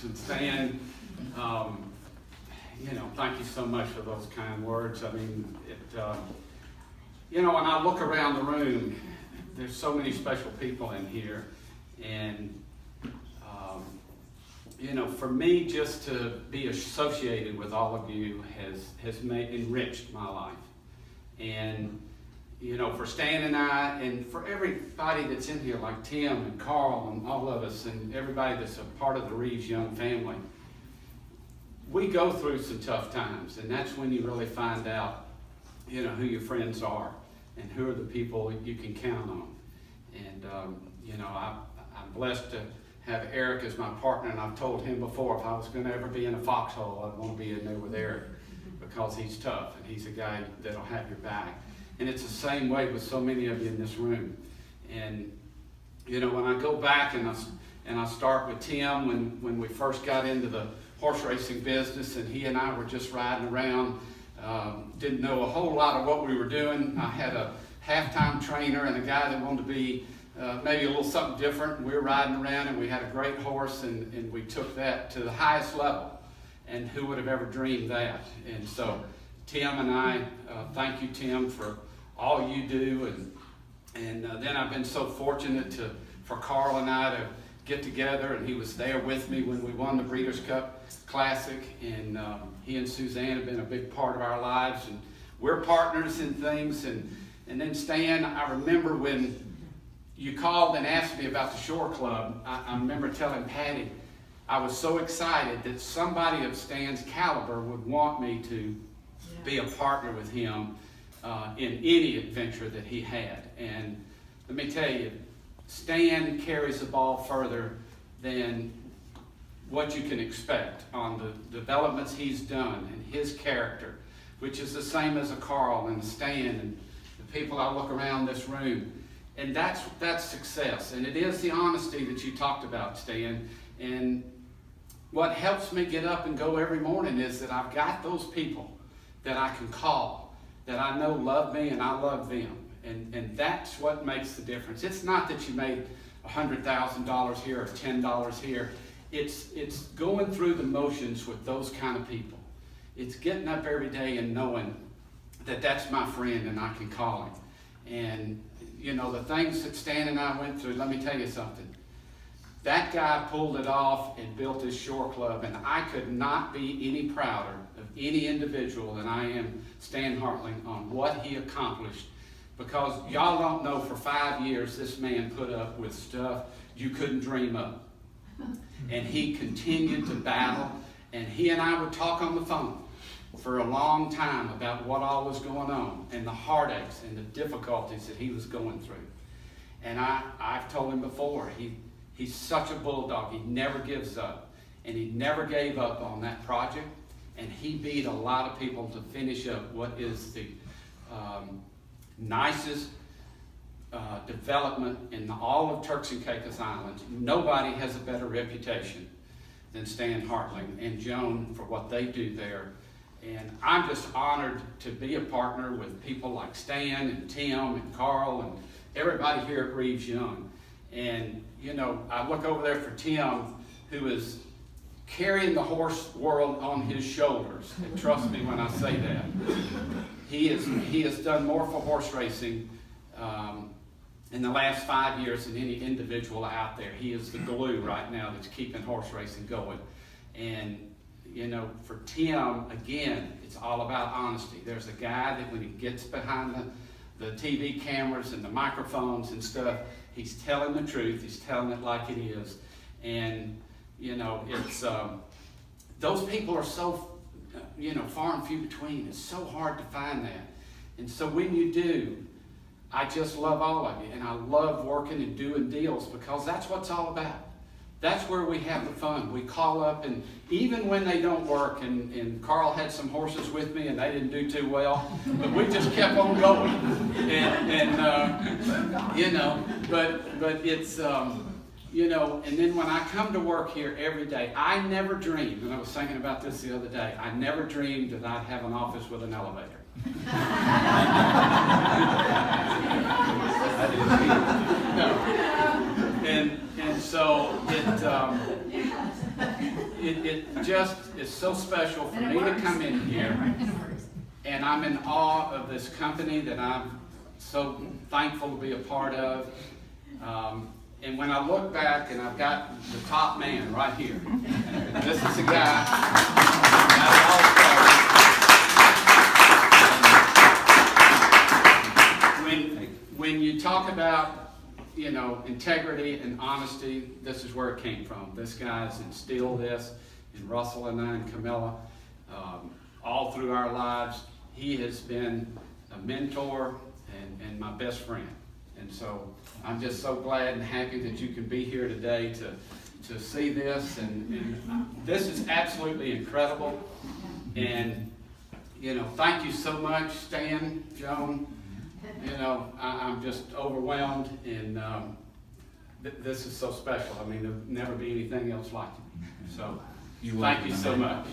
And Stan, thank you so much for those kind words. I mean, when I look around the room, there's so many special people in here. And, for me, just to be associated with all of you has enriched my life. And, for Stan and I, and for everybody that's in here, like Tim and Carl and all of us, and everybody that's a part of the Reeves Young family, we go through some tough times, and that's when you really find out, who your friends are and who are the people you can count on. And, I'm blessed to have Eric as my partner, and I've told him before if I was going to ever be in a foxhole, I'd want to be in there with Eric because he's tough and he's a guy that'll have your back. And it's the same way with so many of you in this room. And, when I go back and I start with Tim when we first got into the horse racing business, and he and I were just riding around, didn't know a whole lot of what we were doing. I had a half-time trainer and a guy that wanted to be maybe a little something different. We were riding around and we had a great horse, and we took that to the highest level. And who would have ever dreamed that? And so Tim and I, thank you, Tim, for all you do. And then I've been so fortunate for Carl and I to get together, and he was there with me when we won the Breeders' Cup Classic, and he and Suzanne have been a big part of our lives, and we're partners in things. And then Stan, I remember when you called and asked me about the Shore Club, I remember telling Patty I was so excited that somebody of Stan's caliber would want me to be a partner with him in any adventure that he had. And let me tell you, Stan carries the ball further than what you can expect on the developments he's done and his character, which is the same as a Carl and a Stan and the people I look around this room. And that's success. And it is the honesty that you talked about, Stan. And what helps me get up and go every morning is that I've got those people that I can call, that I know love me and I love them. And that's what makes the difference. It's not that you made $100,000 here or $10 here. It's going through the motions with those kind of people. It's getting up every day and knowing that that's my friend and I can call him. And, the things that Stan and I went through, let me tell you something. That guy pulled it off and built his Shore Club, and I could not be any prouder of any individual than I am Stan Hartling on what he accomplished. Because y'all don't know, for 5 years, this man put up with stuff you couldn't dream of. And he continued to battle, and he and I would talk on the phone for a long time about what all was going on and the heartaches and the difficulties that he was going through. And I've told him before, he's such a bulldog. He never gives up. And he never gave up on that project. And he beat a lot of people to finish up what is the nicest development in all of Turks and Caicos Islands. Nobody has a better reputation than Stan Hartling and Joan for what they do there. And I'm just honored to be a partner with people like Stan and Tim and Carl and everybody here at Reeves Young. And, I look over there for Tim, who is carrying the horse world on his shoulders. And trust me when I say that. He has done more for horse racing in the last 5 years than any individual out there. He is the glue right now that's keeping horse racing going. And, for Tim, again, it's all about honesty. There's a guy that when he gets behind the TV cameras and the microphones and stuff, he's telling the truth. He's telling it like it is. And, it's those people are so, far and few between. It's so hard to find that. And so when you do, I just love all of you. And I love working and doing deals because that's what it's all about. That's where we have the fun. We call up, and even when they don't work, and Carl had some horses with me and they didn't do too well, but we just kept on going. But it's, and then when I come to work here every day, I never dreamed, and I was thinking about this the other day, I never dreamed that I'd have an office with an elevator. No. And so it just is so special for me to come in here, and I'm in awe of this company that I'm so thankful to be a part of. And when I look back, and I've got the top man right here, this is the guy that all started. When you talk about, you know, integrity and honesty, this is where it came from. This guy's instilled this in Russell and I and Camilla all through our lives. He has been a mentor and my best friend. And so I'm just so glad and happy that you can be here today to see this. And this is absolutely incredible. And, you know, thank you so much, Stan, Joan. You know, I'm just overwhelmed, and this is so special. I mean, there'll never be anything else like it. So, thank you so much.